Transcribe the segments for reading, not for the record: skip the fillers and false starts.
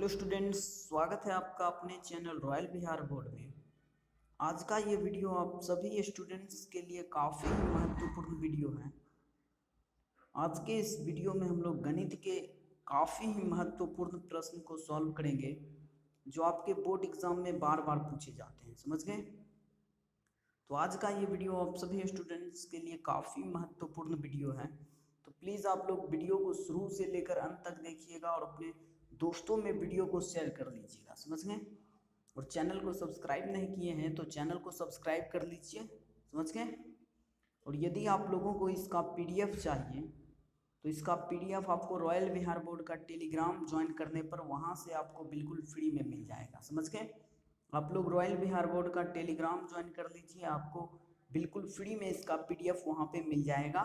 Hello students, स्वागत है आपका अपने चैनल रॉयल बिहार बोर्ड में। आज का ये वीडियो आप सभी स्टूडेंट्स के लिए काफ़ी महत्वपूर्ण वीडियो है। आज के इस वीडियो में हम लोग गणित के काफ़ी महत्वपूर्ण प्रश्न को सॉल्व करेंगे जो आपके बोर्ड एग्जाम में बार बार पूछे जाते हैं। समझ गए? तो आज का ये वीडियो आप सभी स्टूडेंट्स के लिए काफ़ी महत्वपूर्ण वीडियो है, तो प्लीज़ आप लोग वीडियो को शुरू से लेकर अंत तक देखिएगा और अपने दोस्तों में वीडियो को शेयर कर लीजिएगा। समझ गए? और चैनल को सब्सक्राइब नहीं किए हैं तो चैनल को सब्सक्राइब कर लीजिए। समझ गए? और यदि आप लोगों को इसका पीडीएफ चाहिए तो इसका पीडीएफ आपको रॉयल बिहार बोर्ड का टेलीग्राम ज्वाइन करने पर वहाँ से आपको बिल्कुल फ्री में मिल जाएगा। समझ गए? आप लोग रॉयल बिहार बोर्ड का टेलीग्राम ज्वाइन कर लीजिए, आपको बिल्कुल फ्री में इसका पीडीएफ वहाँ पे मिल जाएगा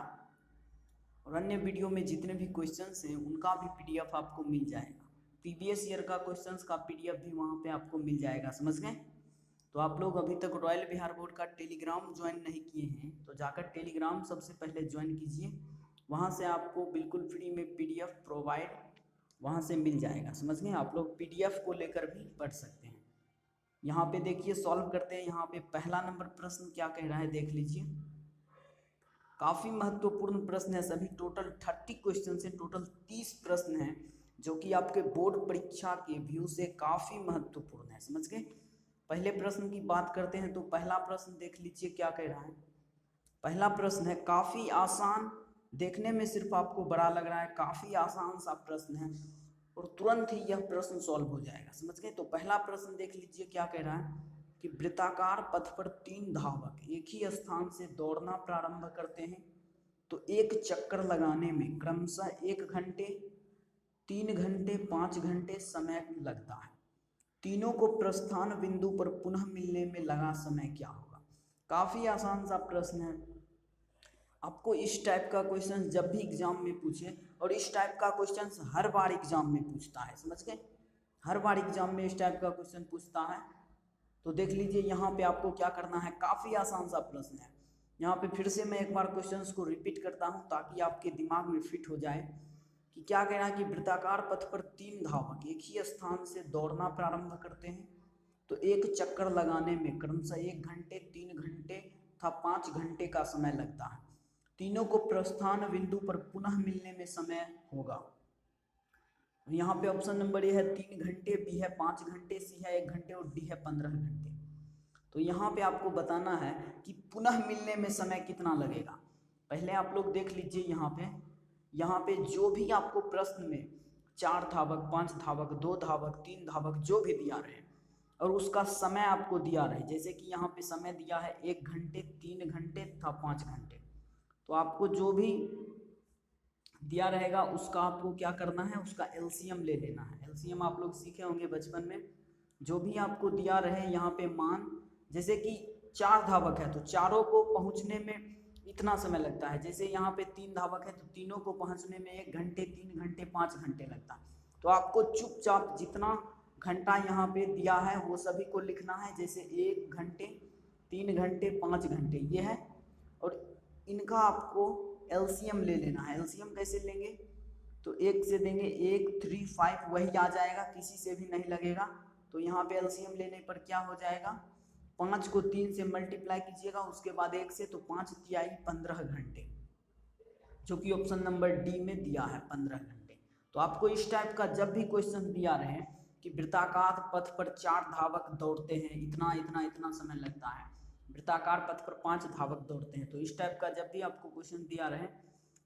और अन्य वीडियो में जितने भी क्वेश्चंस हैं उनका भी पीडीएफ आपको मिल जाएगा। प्रीवियस ईयर का क्वेश्चंस का पीडीएफ भी वहाँ पे आपको मिल जाएगा। समझ गए? तो आप लोग अभी तक रॉयल बिहार बोर्ड का टेलीग्राम ज्वाइन नहीं किए हैं तो जाकर टेलीग्राम सबसे पहले ज्वाइन कीजिए, वहाँ से आपको बिल्कुल फ्री में पीडीएफ प्रोवाइड वहाँ से मिल जाएगा। समझ गए? आप लोग पीडीएफ को लेकर भी पढ़ सकते हैं। यहाँ पे देखिए, सॉल्व करते हैं। यहाँ पे पहला नंबर प्रश्न क्या कह रहा है देख लीजिए। काफ़ी महत्वपूर्ण प्रश्न है, सभी टोटल 30 क्वेश्चन से टोटल 30 प्रश्न हैं जो कि आपके बोर्ड परीक्षा के व्यू से काफ़ी महत्वपूर्ण है। समझ गए? पहले प्रश्न की बात करते हैं तो पहला प्रश्न देख लीजिए क्या कह रहा है। पहला प्रश्न है, काफ़ी आसान, देखने में सिर्फ आपको बड़ा लग रहा है, काफ़ी आसान सा प्रश्न है और तुरंत ही यह प्रश्न सॉल्व हो जाएगा। समझ गए? तो पहला प्रश्न देख लीजिए क्या कह रहा है कि वृत्ताकार पथ पर 3 धावक एक ही स्थान से दौड़ना प्रारंभ करते हैं तो एक चक्कर लगाने में क्रमशः 1 घंटे, 3 घंटे, 5 घंटे समय लगता है। तीनों को प्रस्थान बिंदु पर पुनः मिलने में लगा समय क्या होगा? काफ़ी आसान सा प्रश्न है। आपको इस टाइप का क्वेश्चन जब भी एग्जाम में पूछे, और इस टाइप का क्वेश्चन हर बार एग्जाम में पूछता है। समझ गए? हर बार एग्जाम में इस टाइप का क्वेश्चन पूछता है। तो देख लीजिए यहाँ पे आपको क्या करना है, काफ़ी आसान सा प्रश्न है। यहाँ पे फिर से मैं एक बार क्वेश्चंस को रिपीट करता हूँ ताकि आपके दिमाग में फिट हो जाए कि क्या कह रहा है कि वृत्ताकार पथ पर 3 धावक एक ही स्थान से दौड़ना प्रारंभ करते हैं तो एक चक्कर लगाने में क्रमशः 1 घंटे, 3 घंटे तथा 5 घंटे का समय लगता है। तीनों को प्रस्थान बिंदु पर पुनः मिलने में समय होगा। यहाँ पे ऑप्शन नंबर ए है 3 घंटे, बी है 5 घंटे, सी है 1 घंटे और डी है 15 घंटे। तो यहाँ पे आपको बताना है कि पुनः मिलने में समय कितना लगेगा। पहले आप लोग देख लीजिए यहाँ पे जो भी आपको प्रश्न में 4 धावक, 5 धावक, 2 धावक, 3 धावक जो भी दिया रहे और उसका समय आपको दिया रहे, जैसे कि यहाँ पे समय दिया है 1 घंटे, 3 घंटे तथा 5 घंटे, तो आपको जो भी दिया रहेगा उसका आपको क्या करना है, उसका एलसीएम ले लेना है। एलसीएम आप लोग सीखे होंगे बचपन में। जो भी आपको दिया रहे यहाँ पे मान, जैसे कि 4 धावक है तो चारों को पहुँचने में इतना समय लगता है। जैसे यहाँ पे 3 धावक है तो तीनों को पहुँचने में 1 घंटे, 3 घंटे, 5 घंटे लगता है। तो आपको चुपचाप जितना घंटा यहाँ पे दिया है वो सभी को लिखना है, जैसे 1 घंटे, 3 घंटे, 5 घंटे ये है, और इनका आपको एलसीएम ले लेना है। एलसीएम कैसे लेंगे, तो 1 से देंगे 1, 3, 5 वही आ जाएगा, किसी से भी नहीं लगेगा। तो यहाँ पे एलसीएम लेने पर क्या हो जाएगा, 5 को 3 से मल्टीप्लाई कीजिएगा, उसके बाद 1 से, तो 5 तिहाई 15 घंटे, जो कि ऑप्शन नंबर डी में दिया है 15 घंटे। तो आपको इस टाइप का जब भी क्वेश्चन दिया रहे कि वृत्ताकार पथ पर 4 धावक दौड़ते हैं, इतना इतना इतना समय लगता है, वृत्ताकार पथ पर 5 धावक दौड़ते हैं, तो इस टाइप का जब भी आपको क्वेश्चन दिया रहे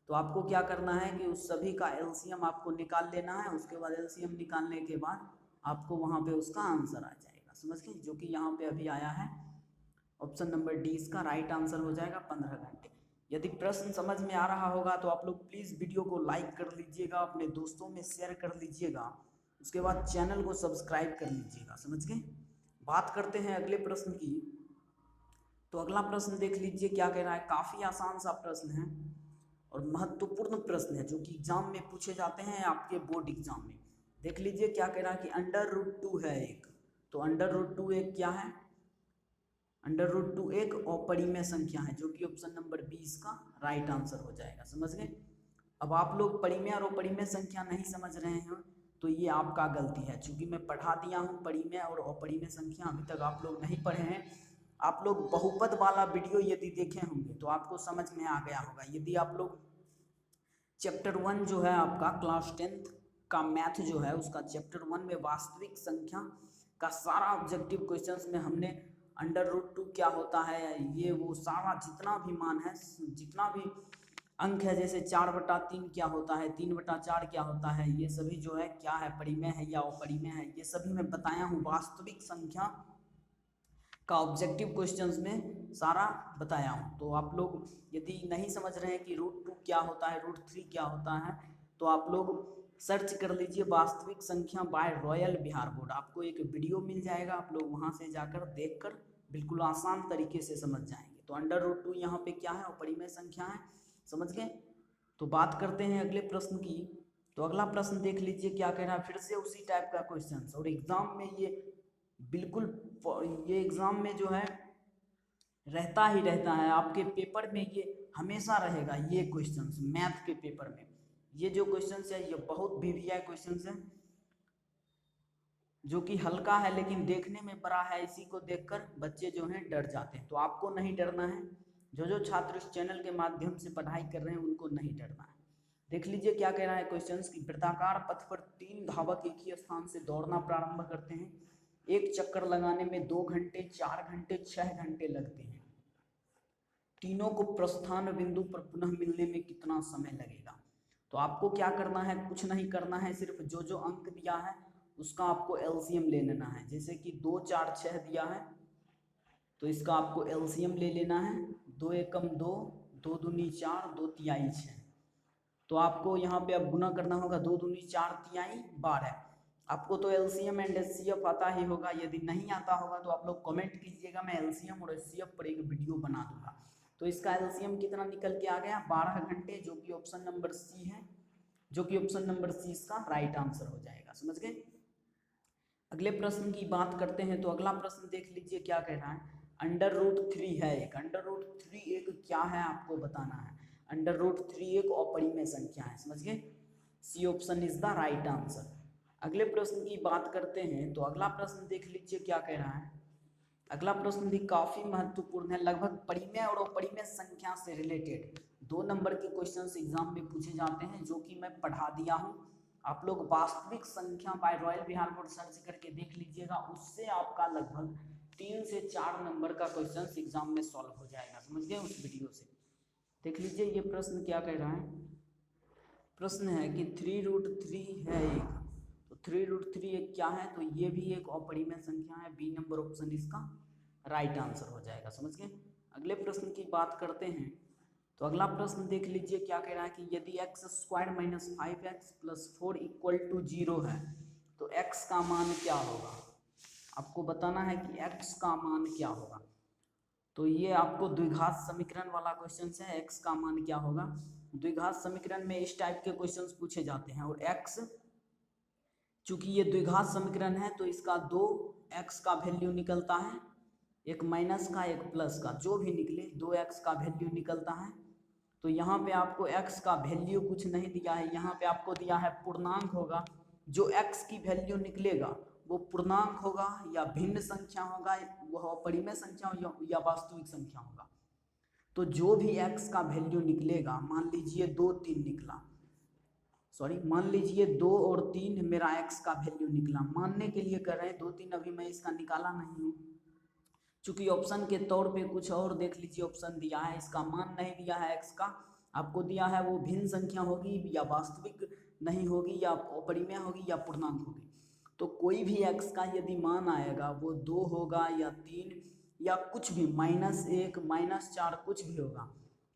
तो आपको क्या करना है कि उस सभी का एलसीएम आपको निकाल लेना है। उसके बाद एलसीएम निकालने के बाद आपको वहाँ पे उसका आंसर आ जाएगा। समझ गए? जो कि यहाँ पे अभी आया है ऑप्शन नंबर डी, इसका राइट आंसर हो जाएगा 15 घंटे। यदि प्रश्न समझ में आ रहा होगा तो आप लोग प्लीज़ वीडियो को लाइक कर लीजिएगा, अपने दोस्तों में शेयर कर लीजिएगा, उसके बाद चैनल को सब्सक्राइब कर लीजिएगा। समझ गए? बात करते हैं अगले प्रश्न की। तो अगला प्रश्न देख लीजिए क्या कह रहा है। काफ़ी आसान सा प्रश्न है और महत्वपूर्ण प्रश्न है जो कि एग्जाम में पूछे जाते हैं आपके बोर्ड एग्जाम में। देख लीजिए क्या कह रहा है कि √2 है एक, तो √2 एक क्या है, √2 एक अपरिमेय संख्या है, जो कि ऑप्शन नंबर 20 का राइट आंसर हो जाएगा। समझ गए? अब आप लोग परिमेय और अपरिमेय संख्या नहीं समझ रहे हैं तो ये आपका गलती है, क्योंकि मैं पढ़ा दिया हूँ परिमेय और अपरिमेय संख्या। अभी तक आप लोग नहीं पढ़े हैं, आप लोग बहुपद वाला वीडियो यदि देखे होंगे तो आपको समझ में आ गया होगा। यदि आप लोग चैप्टर 1 जो है आपका क्लास 10th का मैथ जो है, उसका चैप्टर 1 में वास्तविक संख्या का सारा ऑब्जेक्टिव क्वेश्चंस में हमने √2 क्या होता है, ये वो सारा जितना भी मान है, जितना भी अंक है, जैसे 4/3 क्या होता है, 3/4 क्या होता है, ये सभी जो है क्या है, परिमेय है या अपरिमेय है, ये सभी मैं बताया हूँ। वास्तविक संख्या का ऑब्जेक्टिव क्वेश्चंस में सारा बताया हूँ। तो आप लोग यदि नहीं समझ रहे हैं कि √2 क्या होता है, √3 क्या होता है, तो आप लोग सर्च कर लीजिए वास्तविक संख्या बाय रॉयल बिहार बोर्ड। आपको एक वीडियो मिल जाएगा, आप लोग वहाँ से जाकर देखकर बिल्कुल आसान तरीके से समझ जाएंगे। तो √2 यहाँ पे क्या है, अपरिमेय संख्या है, समझ गए। तो बात करते हैं अगले प्रश्न की। तो अगला प्रश्न देख लीजिए क्या कह रहा है, फिर से उसी टाइप का क्वेश्चन, और एग्जाम में ये बिल्कुल, ये एग्जाम में जो है रहता ही रहता है, आपके पेपर में ये हमेशा रहेगा। ये क्वेश्चंस मैथ के पेपर में ये जो क्वेश्चंस है, ये बहुत वीवीआई क्वेश्चंस है, जो कि हल्का है लेकिन देखने में बड़ा है। इसी को देखकर बच्चे जो हैं डर जाते हैं। तो आपको नहीं डरना है, जो छात्र इस चैनल के माध्यम से पढ़ाई कर रहे हैं उनको नहीं डरना है। देख लीजिए क्या कह रहा है क्वेश्चंस की, वृत्ताकार पथ पर 3 धावक एक ही स्थान से दौड़ना प्रारंभ करते हैं। एक चक्कर लगाने में 2 घंटे, 4 घंटे, 6 घंटे लगते हैं। तीनों को प्रस्थान बिंदु पर पुनः मिलने में कितना समय लगेगा। तो आपको क्या करना है, कुछ नहीं करना है, सिर्फ जो अंक दिया है उसका आपको एलसीएम ले लेना है। जैसे कि 2, 4, 6 दिया है तो इसका आपको एलसीएम ले लेना है। 2 एकम 2, 2 दूनी 4, 2 तिहाई 6। तो आपको यहाँ पे अब गुना करना होगा, 2 दूनी 4 तिहाई 12। आपको तो एलसीएम एंड एचसीएफ आता ही होगा। यदि नहीं आता होगा तो आप लोग कमेंट कीजिएगा, मैं एलसीएम और एचसीएफ पर एक वीडियो बना दूंगा। तो इसका एलसीएम कितना निकल के आ गया, 12 घंटे, जो कि ऑप्शन नंबर सी है, जो कि ऑप्शन नंबर सी इसका राइट आंसर हो जाएगा। समझ गए। अगले प्रश्न की बात करते हैं। तो अगला प्रश्न देख लीजिए क्या कह रहा है, √3 है एक, √3 एक क्या है आपको बताना है। √3 एक अपरिमेय संख्या है, समझ गए। C option is the right answer. अगले प्रश्न की बात करते हैं। तो अगला प्रश्न देख लीजिए क्या कह रहा है। अगला प्रश्न भी काफी महत्वपूर्ण है, लगभग परिमेय और अपरिमेय संख्या से रिलेटेड 2 नंबर के क्वेश्चंस एग्जाम में पूछे जाते हैं, जो कि मैं पढ़ा दिया हूं। आप लोग वास्तविक संख्या by royal Bihar board search करके देख लीजिएगा, उससे आपका लगभग 3 से 4 नंबर का क्वेश्चन एग्जाम में सॉल्व हो जाएगा। समझ गए। उस वीडियो से देख लीजिए। ये प्रश्न क्या कह रहा है, प्रश्न है कि 3√3 है एक, तो 3√3 एक क्या है, तो ये भी एक अपरिमेय संख्या है। बी नंबर ऑप्शन इसका राइट आंसर हो जाएगा। समझ गए। अगले प्रश्न की बात करते हैं। तो अगला प्रश्न देख लीजिए क्या कह रहा है कि यदि x² - 5x + 4 = 0 है तो x का मान क्या होगा। आपको बताना है कि x का मान क्या होगा। तो ये आपको द्विघात समीकरण वाला क्वेश्चन है, x का मान क्या होगा। द्विघात समीकरण में इस टाइप के क्वेश्चंस पूछे जाते हैं। और x, चूंकि ये द्विघात समीकरण है तो इसका 2x का वैल्यू निकलता है, एक माइनस का एक प्लस का, जो भी निकले 2x का वैल्यू निकलता है। तो यहाँ पे आपको x का वैल्यू कुछ नहीं दिया है, यहाँ पे आपको दिया है पूर्णांक होगा। जो x की वैल्यू निकलेगा वो पूर्णांक होगा या भिन्न संख्या होगा, वह अपरिमेय संख्या या वास्तविक संख्या होगा। तो जो भी x का वैल्यू निकलेगा, मान लीजिए 2, 3 निकला, मान लीजिए 2 और 3 मेरा x का वैल्यू निकला, मानने के लिए कर रहे हैं। 2, 3 अभी मैं इसका निकाला नहीं हूँ, चूंकि ऑप्शन के तौर पे कुछ और देख लीजिए ऑप्शन दिया है, इसका मान नहीं दिया है x का, आपको दिया है वो भिन्न संख्या होगी या वास्तविक नहीं होगी या अपरिमेय होगी या पूर्णांक होगी। तो कोई भी x का यदि मान आएगा वो 2 होगा या 3 या कुछ भी -1 -4 कुछ भी होगा,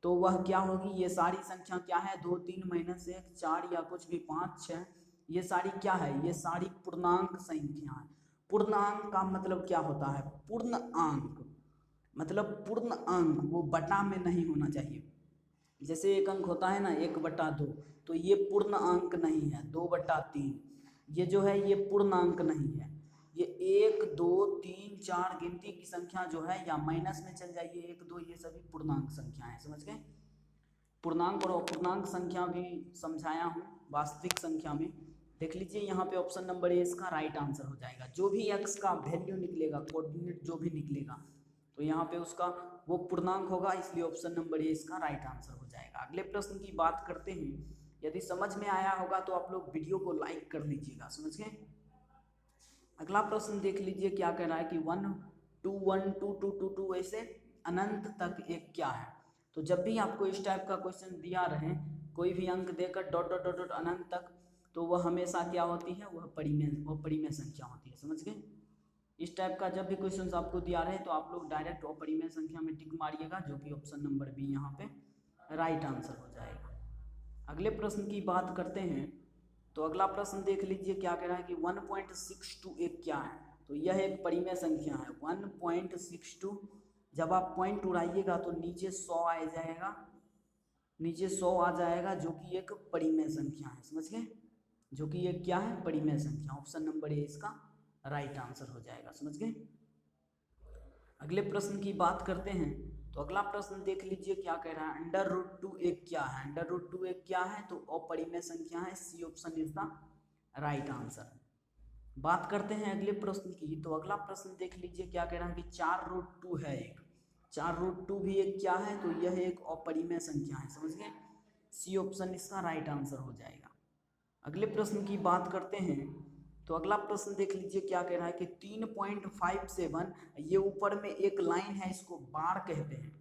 तो वह क्या होगी। ये सारी संख्या क्या है, 2, 3 -1 4 या कुछ भी 5 6, ये सारी क्या है, ये सारी पूर्णांक संख्या है। पूर्णांक का मतलब क्या होता है, पूर्ण अंक, मतलब पूर्ण अंक वो बटा में नहीं होना चाहिए। जैसे एक अंक होता है ना 1/2, तो ये पूर्ण अंक नहीं है। 2/3 ये जो है ये पूर्णांक नहीं है। ये 1 2 3 4 गिनती की संख्या जो है, या माइनस में चल जाइए 1 2, ये सभी पूर्णांक संख्या है। समझ गए। पूर्णांक और अपूर्णांक संख्या भी समझाया हूँ वास्तविक संख्या में। देख लीजिए यहाँ पे ऑप्शन नंबर ए इसका राइट आंसर हो जाएगा। जो भी एक्स का वैल्यू निकलेगा, कोऑर्डिनेट जो भी निकलेगा, तो यहाँ पे उसका वो पूर्णांक होगा, इसलिए ऑप्शन नंबर ए इसका राइट आंसर हो जाएगा। अगले प्रश्न की बात करते हैं। यदि समझ में आया होगा तो आप लोग वीडियो को लाइक कर लीजिएगा, समझ गए। अगला प्रश्न देख लीजिए क्या कह रहा है कि 1 2 1 2 2 2 2 ऐसे अनंत तक एक क्या है। तो जब भी आपको इस टाइप का क्वेश्चन दिया रहे, कोई भी अंक देकर डॉट डॉट डॉट डॉट अनंत तक, तो वह हमेशा क्या होती है, वह परिमेय संख्या होती है, समझ गए। इस टाइप का जब भी क्वेश्चन आपको दिया रहे तो आप लोग डायरेक्ट अपरिमेय संख्या में टिक मारिएगा, जो कि ऑप्शन नंबर बी यहाँ पे राइट आंसर हो जाएगा। अगले प्रश्न की बात करते हैं। तो अगला प्रश्न देख लीजिए क्या कह रहा है कि 1.62 एक क्या है। तो यह एक परिमेय संख्या है। 1.62, जब आप पॉइंट उड़ाइएगा तो नीचे 100 आ जाएगा, नीचे 100 आ जाएगा, जो कि एक परिमेय संख्या है, समझ गए। जो कि एक क्या है, परिमेय संख्या। ऑप्शन नंबर ए इसका राइट आंसर हो जाएगा, समझ गए। अगले प्रश्न की बात करते हैं। तो अगला प्रश्न देख लीजिए क्या कह रहा है, √2 एक क्या है। √2 एक क्या है, तो अपरिमेय संख्या है। C option is the right answer. बात करते हैं अगले प्रश्न की। तो अगला प्रश्न देख लीजिए क्या कह रहा है कि 4√2 है एक। 4√2 भी एक क्या है, तो यह एक अपरिमेय संख्या है, समझ गए। सी ऑप्शन इसका राइट आंसर हो जाएगा। अगले प्रश्न की बात करते हैं। तो अगला प्रश्न देख लीजिए क्या कह रहा है कि 3.57, ये ऊपर में एक लाइन है, इसको बार कहते हैं।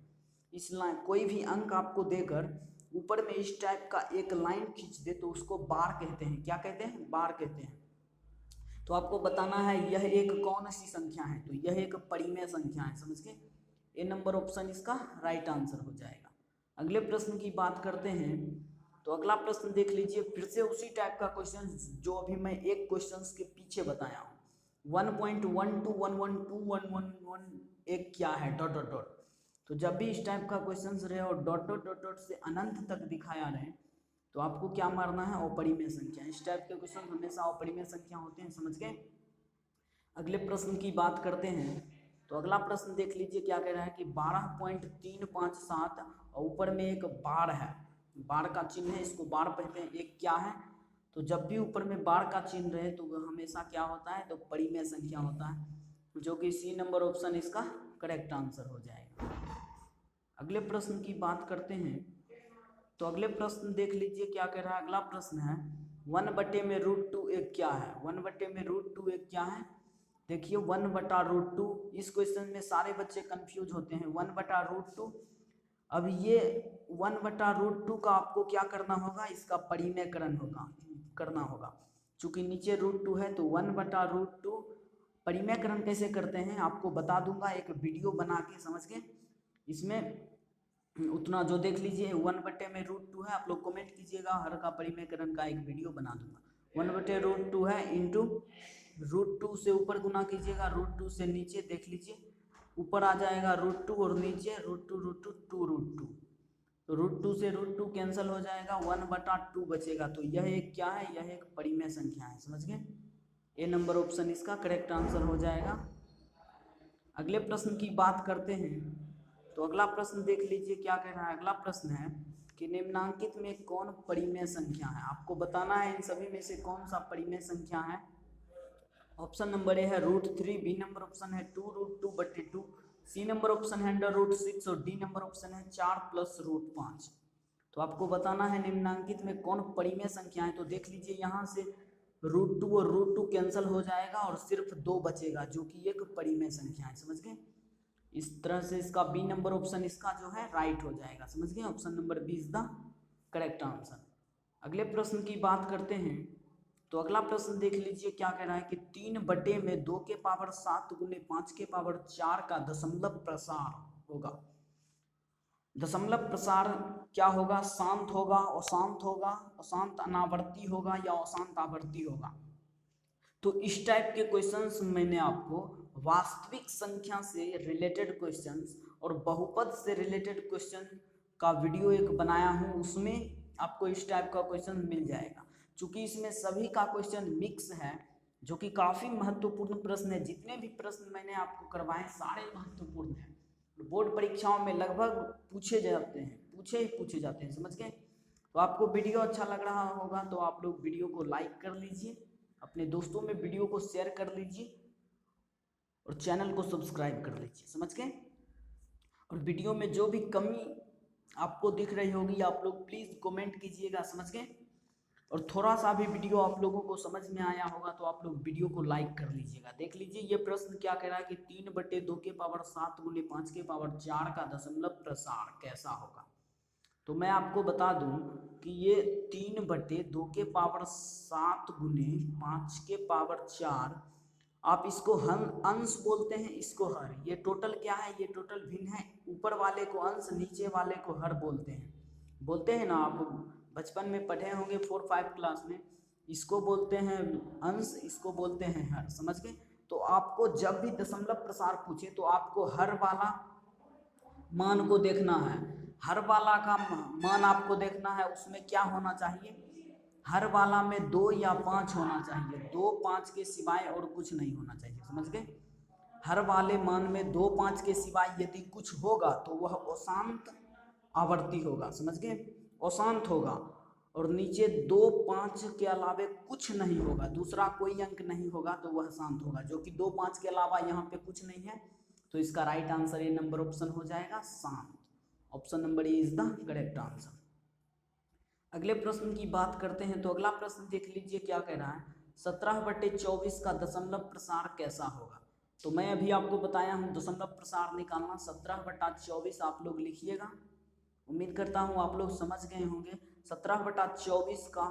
इस लाइन, कोई भी अंक आपको देकर ऊपर में इस टाइप का एक लाइन खींच दे तो उसको बार कहते हैं। क्या कहते हैं, बार कहते हैं। तो आपको बताना है यह एक कौन सी संख्या है, तो यह एक परिमेय संख्या है, समझ गए। ए नंबर ऑप्शन इसका राइट आंसर हो जाएगा। अगले प्रश्न की बात करते हैं। तो अगला प्रश्न देख लीजिए, फिर से उसी टाइप का क्वेश्चन जो अभी मैं एक क्वेश्चन के पीछे बताया हूँ। 1.12112111 एक क्या है, डॉट डॉट डॉट। तो जब भी इस टाइप का क्वेश्चन रहे और डॉट डॉट डॉट डॉट से अनंत तक दिखाया रहे, तो आपको क्या मारना है, अपरिमेय संख्या। इस टाइप के क्वेश्चन हमेशा अपरिमेय संख्या होते हैं, समझ गए। अगले प्रश्न की बात करते हैं। तो अगला प्रश्न देख लीजिए क्या कह रहा है कि 12.357 और ऊपर में एक बार है, बार का चिन्ह है, इसको बार कहते हैं। एक क्या है, तो जब भी ऊपर में बार का चिन्ह रहे तो वह हमेशा क्या होता है, तो परिमेय संख्या होता है, जो कि सी नंबर ऑप्शन इसका करेक्ट आंसर हो जाएगा। अगले प्रश्न की बात करते हैं। तो अगले प्रश्न देख लीजिए क्या कह रहा है। अगला प्रश्न है 1/√2 एक क्या है। 1/√2 एक क्या है, देखिए 1/√2। इस क्वेश्चन में सारे बच्चे कंफ्यूज होते हैं। 1/√2, अब ये 1/√2 का आपको क्या करना होगा, इसका परिमेयकरण करना होगा। चूंकि नीचे √2 है तो 1/√2 परिमेयकरण कैसे करते हैं आपको बता दूंगा, एक वीडियो बना के, समझ गए। इसमें उतना जो देख लीजिए, 1/√2 है, आप लोग कमेंट कीजिएगा, हर का परिमेयकरण का एक वीडियो बना दूंगा। 1/√2 है, इंटू √2 से ऊपर गुना कीजिएगा, √2 से नीचे देख लीजिए, ऊपर आ जाएगा √2 और नीचे √2 √2 2√2। तो √2 से √2 कैंसिल हो जाएगा, 1/2 बचेगा। तो यह एक क्या है, यह एक परिमेय संख्या है, समझ गए। ए नंबर ऑप्शन इसका करेक्ट आंसर हो जाएगा। अगले प्रश्न की बात करते हैं। तो अगला प्रश्न देख लीजिए क्या कह रहा है। अगला प्रश्न है कि निम्नांकित में कौन परिमेय संख्या है। आपको बताना है इन सभी में से कौन सा परिमेय संख्या है। ऑप्शन नंबर ए है √3, बी नंबर ऑप्शन है 2√2/2, सी नंबर ऑप्शन है √6 और डी नंबर ऑप्शन है 4 + √5। तो आपको बताना है निम्नांकित में कौन परिमेय संख्या है। तो देख लीजिए यहाँ से √2 और √2 कैंसिल हो जाएगा और सिर्फ 2 बचेगा, जो कि एक परिमेय संख्या है, समझ गए। इस तरह से इसका बी नंबर ऑप्शन इसका जो है राइट हो जाएगा, समझ गए। Option number B is the correct answer. अगले प्रश्न की बात करते हैं। तो अगला प्रश्न देख लीजिए क्या कह रहा है कि 3/2⁴ × 5⁴ का दशमलव प्रसार होगा। दशमलव प्रसार क्या होगा, शांत होगा, अशांत होगा, अशांत अनावर्ती होगा या अशांत आवर्ती होगा। तो इस टाइप के क्वेश्चंस मैंने आपको वास्तविक संख्या से रिलेटेड क्वेश्चंस और बहुपद से रिलेटेड क्वेश्चन का वीडियो एक बनाया हूँ, उसमें आपको इस टाइप का क्वेश्चन मिल जाएगा। चूंकि इसमें सभी का क्वेश्चन मिक्स है, जो कि काफ़ी महत्वपूर्ण प्रश्न है। जितने भी प्रश्न मैंने आपको करवाए सारे महत्वपूर्ण हैं, बोर्ड परीक्षाओं में लगभग पूछे ही पूछे जाते हैं, समझ गए। तो आपको वीडियो अच्छा लग रहा होगा तो आप लोग वीडियो को लाइक कर लीजिए, अपने दोस्तों में वीडियो को शेयर कर लीजिए और चैनल को सब्सक्राइब कर लीजिए, समझ गए। और वीडियो में जो भी कमी आपको दिख रही होगी आप लोग प्लीज़ कमेंट कीजिएगा, समझ गए। और थोड़ा सा भी वीडियो आप लोगों को समझ में आया होगा तो आप लोग वीडियो को लाइक कर लीजिएगा। देख लीजिए ये प्रश्न क्या कह रहा है कि 3/2 के पावर 7 गुने 5 के पावर 4 का दशमलव प्रसार कैसा होगा। तो मैं आपको बता दूं कि ये 3/2 के पावर 7 गुने 5 के पावर 4, आप इसको अंश बोलते हैं, इसको हर। ये टोटल क्या है, ये टोटल भिन्न है। ऊपर वाले को अंश, नीचे वाले को हर बोलते हैं ना। आप बचपन में पढ़े होंगे 4-5 क्लास में। इसको बोलते हैं अंश, इसको बोलते हैं हर, समझ गए। तो आपको जब भी दशमलव प्रसार पूछे तो आपको हर वाला मान को देखना है। हर वाला का मान आपको देखना है, उसमें क्या होना चाहिए, हर वाला में 2 या 5 होना चाहिए। 2 5 के सिवाय और कुछ नहीं होना चाहिए, समझ गए। हर वाले मान में 2 5 के सिवाय यदि कुछ होगा तो वह अशांत आवर्ती होगा, समझ गए, अशांत होगा। और नीचे 2 5 के अलावे कुछ नहीं होगा, दूसरा कोई अंक नहीं होगा तो वह शांत होगा। जो कि 2 5 के अलावा यहाँ पे कुछ नहीं है तो इसका राइट आंसर ये नंबर ऑप्शन हो जाएगा शांत। Option number A is the correct answer. अगले प्रश्न की बात करते हैं तो अगला प्रश्न देख लीजिए क्या कह रहा है, 17/24 का दशमलव प्रसार कैसा होगा। तो मैं अभी आपको बताया हूँ दशमलव प्रसार निकालना। 17/24 आप लोग लिखिएगा, उम्मीद करता हूँ आप लोग समझ गए होंगे। 17/24 का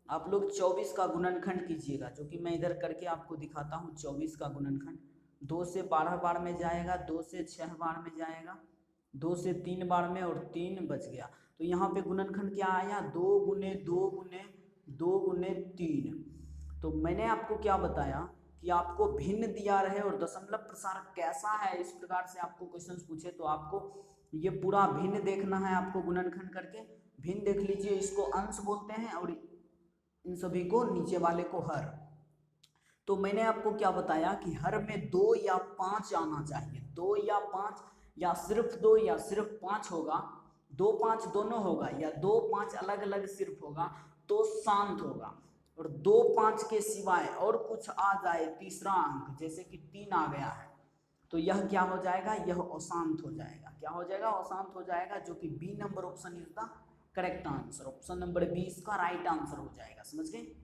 आप लोग 24 का गुणनखंड कीजिएगा, जो कि मैं इधर करके आपको दिखाता हूँ। 24 का गुणनखंड 2 से 12 बार में जाएगा, 2 से 6 बार में जाएगा, 2 से 3 बार में और 3 बच गया। तो यहाँ पे गुणनखंड क्या आया, 2 गुने 2 गुने 2 गुने 3। तो मैंने आपको क्या बताया कि आपको भिन्न दिया रहे और दशमलव प्रसार कैसा है, इस प्रकार से आपको क्वेश्चंस पूछे तो आपको ये पूरा भिन्न देखना है। आपको गुणनखंड करके भिन्न देख लीजिए, इसको अंश बोलते हैं और इन सभी को नीचे वाले को हर। तो मैंने आपको क्या बताया कि हर में 2 या 5 आना चाहिए। 2 या 5 या सिर्फ 2 या सिर्फ 5 होगा, 2 5 दोनों होगा या 2 5 अलग अलग सिर्फ होगा तो शांत होगा। और 2 5 के सिवाय और कुछ आ जाए तीसरा अंक, जैसे कि 3 आ गया है, तो यह क्या हो जाएगा, यह अशांत हो जाएगा। क्या हो जाएगा, अशांत हो जाएगा, जो कि B number option is the correct answer. Option number B इसका राइट आंसर हो जाएगा, समझ गए।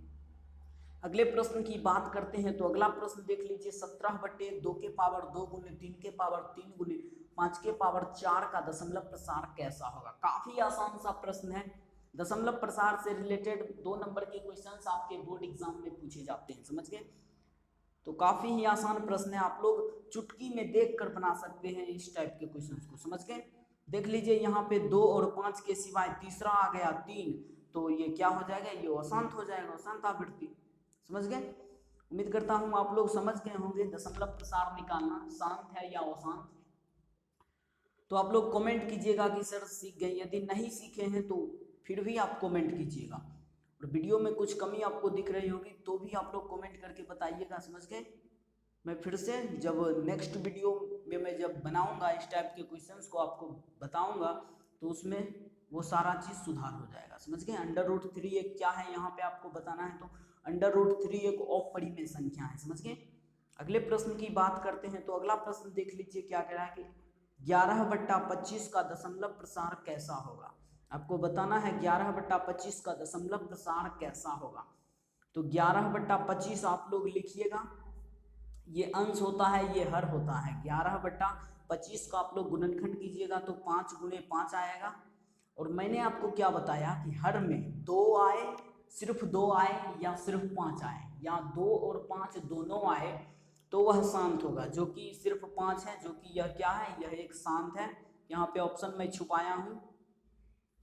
अगले प्रश्न की बात करते हैं तो अगला प्रश्न देख लीजिए, 17/2 के पावर 2 गुने 3 के पावर 3 गुने 5 के पावर 4 का दशमलव प्रसार कैसा होगा। काफी आसान सा प्रश्न है। दशमलव प्रसार से रिलेटेड 2 नंबर के क्वेश्चंस आपके बोर्ड एग्जाम में पूछे जाते हैं, समझ गए। तो काफी ही आसान प्रश्न है, आप लोग चुटकी में देख कर बना सकते हैं इस टाइप के क्वेश्चंस को, समझ गए। देख लीजिए यहाँ पे 2 और 5 के सिवाय तीसरा आ गया 3, तो ये क्या हो जाएगा, ये अशांत हो जाएगा, अशांत आवृत्ति, समझ गए। उम्मीद करता हूँ आप लोग समझ गए होंगे दशमलव प्रसार निकालना शांत है या अशांत। तो आप लोग कमेंट कीजिएगा कि सर सीख गए, यदि नहीं सीखे हैं तो फिर भी आप कमेंट कीजिएगा। और वीडियो में कुछ कमी आपको दिख रही होगी तो भी आप लोग कमेंट करके बताइएगा, समझ गए। मैं फिर से जब नेक्स्ट वीडियो में मैं जब बनाऊंगा इस टाइप के क्वेश्चंस को आपको बताऊंगा तो उसमें वो सारा चीज़ सुधार हो जाएगा, समझ गए। √3 एक क्या है यहाँ पे आपको बताना है, तो √3 एक अपरिमेय संख्या है, समझ गए। अगले प्रश्न की बात करते हैं तो अगला प्रश्न देख लीजिए क्या कह रहा है कि 11/25 का दशमलव प्रसार कैसा होगा। आपको बताना है 11/25 का दशमलव प्रसार कैसा होगा। तो 11/25 आप लोग लिखिएगा, ये अंश होता है, ये हर होता है। 11/25 का आप लोग गुणनखंड कीजिएगा तो 5 गुने 5 आएगा। और मैंने आपको क्या बताया कि हर में 2 आए, सिर्फ 2 आए या सिर्फ 5 आए या 2 और 5 दोनों आए तो वह शांत होगा। जो कि सिर्फ 5 है, जो कि यह क्या है, यह एक शांत है। यहाँ पे ऑप्शन में छुपाया हूँ,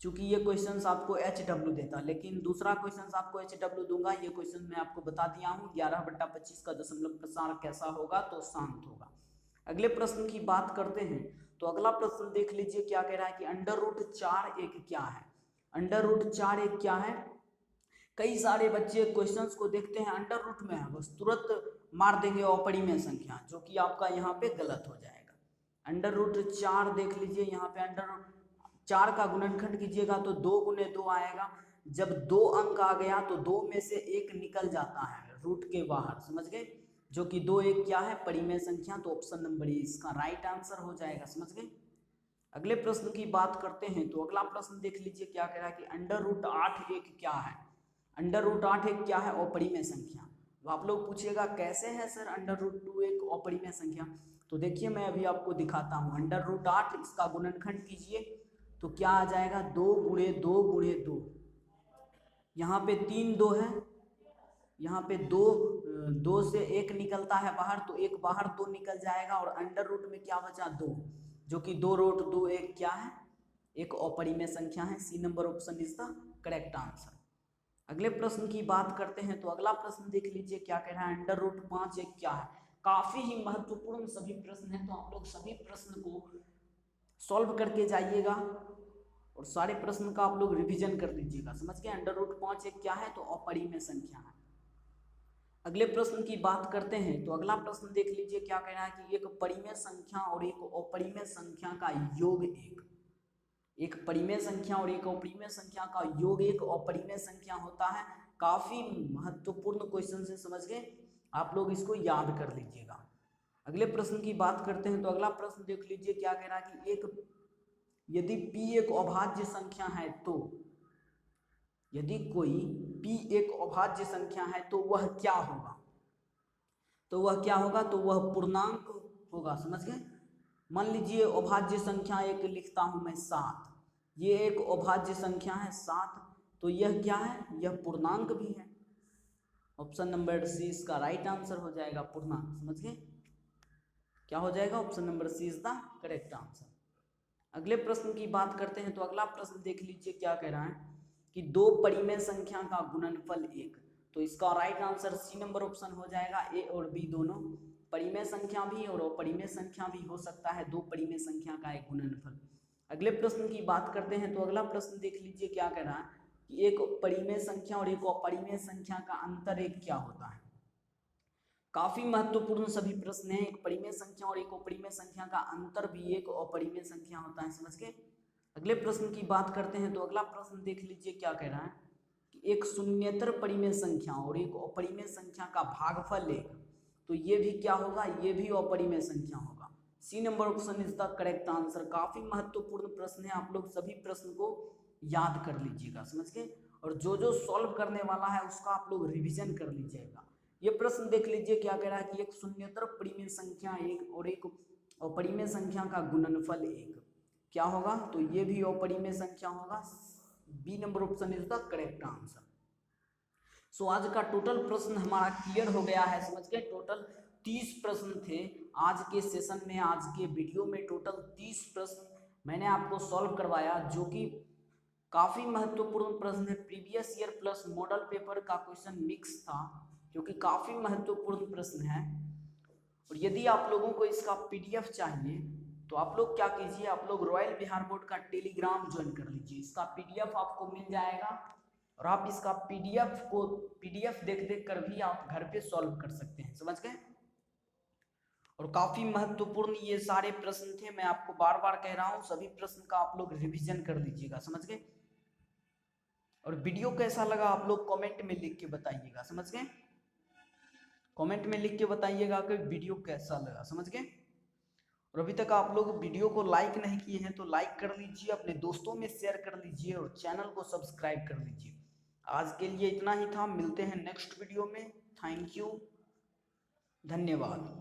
चूंकि ये क्वेश्चंस आपको HW देता, लेकिन दूसरा क्वेश्चंस आपको HW दूंगा। ये क्वेश्चन मैं आपको बता दिया हूँ, 11/25 का दशमलव प्रसार कैसा होगा, तो शांत होगा। अगले प्रश्न की बात करते हैं तो अगला प्रश्न देख लीजिए क्या कह रहा है कि √4 एक क्या है। √4 एक क्या है। कई सारे बच्चे क्वेश्चंस को देखते हैं अंडर रूट में है, बस तुरंत मार देंगे अपरिमेय संख्या, जो कि आपका यहाँ पे गलत हो जाएगा। √4 देख लीजिए यहाँ पे 4 का गुणनखंड कीजिएगा तो 2 गुने 2 आएगा। जब 2 अंक आ गया तो 2 में से 1 निकल जाता है रूट के बाहर, समझ गए, जो कि 2 1 क्या है, परिमेय संख्या। तो ऑप्शन नंबर ए इसका राइट आंसर हो जाएगा, समझ गए। अगले प्रश्न की बात करते हैं तो अगला प्रश्न देख लीजिए क्या कह रहा है कि अंडर रूट 8 एक क्या है। अंडर रूट 8 एक क्या है, अपरिमेय संख्या। तो आप लोग पूछिएगा कैसे है सर अंडर रूट 2 एक अपरिमेय संख्या। तो देखिए मैं अभी आपको दिखाता हूँ। अंडर रूट 8 इसका गुणनखंड कीजिए तो क्या आ जाएगा, 2 गुणे 2 गुणे 2। यहाँ पे 3 2 है, यहाँ पे 2 से 1 निकलता है बाहर, तो 1 बाहर 2 निकल जाएगा और अंडर रूट में क्या बचा, 2, जो कि 2 रूट 2 1 क्या है, एक अपरिमेय संख्या है। C number option is the correct answer. अगले प्रश्न की बात करते हैं तो अगला प्रश्न देख लीजिए क्या कह रहा है, अंडर रूट 5 एक क्या है। काफी ही महत्वपूर्ण सभी प्रश्न हैं, तो आप लोग सभी प्रश्न को सॉल्व करके जाइएगा और सारे प्रश्न का आप लोग रिवीजन कर लीजिएगा, समझ गए। अंडर रूट 5 एक क्या है, तो अपरिमेय संख्या है। अगले प्रश्न की बात करते हैं तो अगला प्रश्न देख लीजिए क्या कह रहा है कि एक परिमेय संख्या और एक अपरिमेय संख्या का योग एक परिमेय संख्या और एक अपरिमेय संख्या का योग एक अपरिमेय संख्या होता है। काफी महत्वपूर्ण क्वेश्चन है, समझ गए, आप लोग इसको याद कर लीजिएगा। अगले प्रश्न की बात करते हैं तो अगला प्रश्न देख लीजिए क्या कह रहा है कि यदि p एक अभाज्य संख्या है तो, यदि कोई p एक अभाज्य संख्या है तो वह क्या होगा, तो वह क्या होगा, तो वह पूर्णांक होगा, समझ गए। मान लीजिए अभाज्य संख्या एक लिखता हूं मैं 7, ये एक अभाज्य संख्या है 7, तो यह क्या है, यह पूर्णांक भी है। ऑप्शन नंबर सी इसका राइट आंसर हो जाएगा, पूर्णांक, समझ गए, क्या हो जाएगा, option number C is the correct answer. अगले प्रश्न की बात करते हैं तो अगला प्रश्न देख लीजिए क्या कह रहा है कि 2 परिमेय संख्या का गुणनफल 1, तो इसका right answer C number option हो जाएगा। ए और बी दोनों परिमेय संख्या भी और अपरिमेय संख्या भी हो सकता है, 2 परिमेय संख्या का एक गुणनफल। अगले प्रश्न की बात करते हैं तो अगला प्रश्न देख लीजिए क्या कह रहा है कि एक परिमेय संख्या और एक अपरिमेय संख्या का अंतर एक क्या होता है। काफी महत्वपूर्ण सभी प्रश्न हैं। एक परिमेय संख्या और एक अपरिमेय संख्या का अंतर भी एक अपरिमेय संख्या होता है, समझ गए। अगले प्रश्न की बात करते हैं तो अगला प्रश्न देख लीजिए क्या कह रहा है कि एक शून्येतर परिमेय संख्या और एक अपरिमेय संख्या का भागफल 1, तो ये भी क्या होगा, ये भी अपरिमेय संख्या होगा। C number option is the correct answer. काफी महत्वपूर्ण प्रश्न है, आप लोग सभी प्रश्न को याद कर लीजिएगा, समझ गए, और जो जो सॉल्व करने वाला है उसका आप लोग रिविजन कर लीजिएगा। ये प्रश्न देख लीजिए क्या कह रहा है कि एक शून्येतर परिमेय संख्या 1 और एक अपरिमेय संख्या का गुणनफल 1 क्या होगा, तो ये भी अपरिमेय संख्या होगा। B number option is the correct answer. So आज का टोटल प्रश्न हमारा क्लियर हो गया है, समझ गए। टोटल 30 प्रश्न थे आज के सेशन में, आज के वीडियो में टोटल 30 प्रश्न मैंने आपको सॉल्व करवाया, जो कि काफी महत्वपूर्ण प्रश्न है। Previous year plus model paper का क्वेश्चन मिक्स था, जो कि काफी महत्वपूर्ण प्रश्न है। और यदि आप लोगों को इसका पीडीएफ चाहिए तो आप लोग क्या कीजिए, आप लोग रॉयल बिहार बोर्ड का टेलीग्राम ज्वाइन कर लीजिए, इसका पीडीएफ आपको मिल जाएगा और आप इसका पीडीएफ देख देख कर भी आप घर पे सॉल्व कर सकते हैं, समझ गए। और काफी महत्वपूर्ण ये सारे प्रश्न थे, मैं आपको बार बार कह रहा हूँ, सभी प्रश्न का आप लोग रिविजन कर लीजिएगा, समझ गए। और वीडियो कैसा लगा आप लोग कमेंट में लिख के बताइएगा, समझ गए, कमेंट में लिख के बताइएगा कि वीडियो कैसा लगा, समझ गए। और अभी तक आप लोग वीडियो को लाइक नहीं किए हैं तो लाइक कर लीजिए, अपने दोस्तों में शेयर कर लीजिए और चैनल को सब्सक्राइब कर लीजिए। आज के लिए इतना ही था, मिलते हैं नेक्स्ट वीडियो में। थैंक यू, धन्यवाद।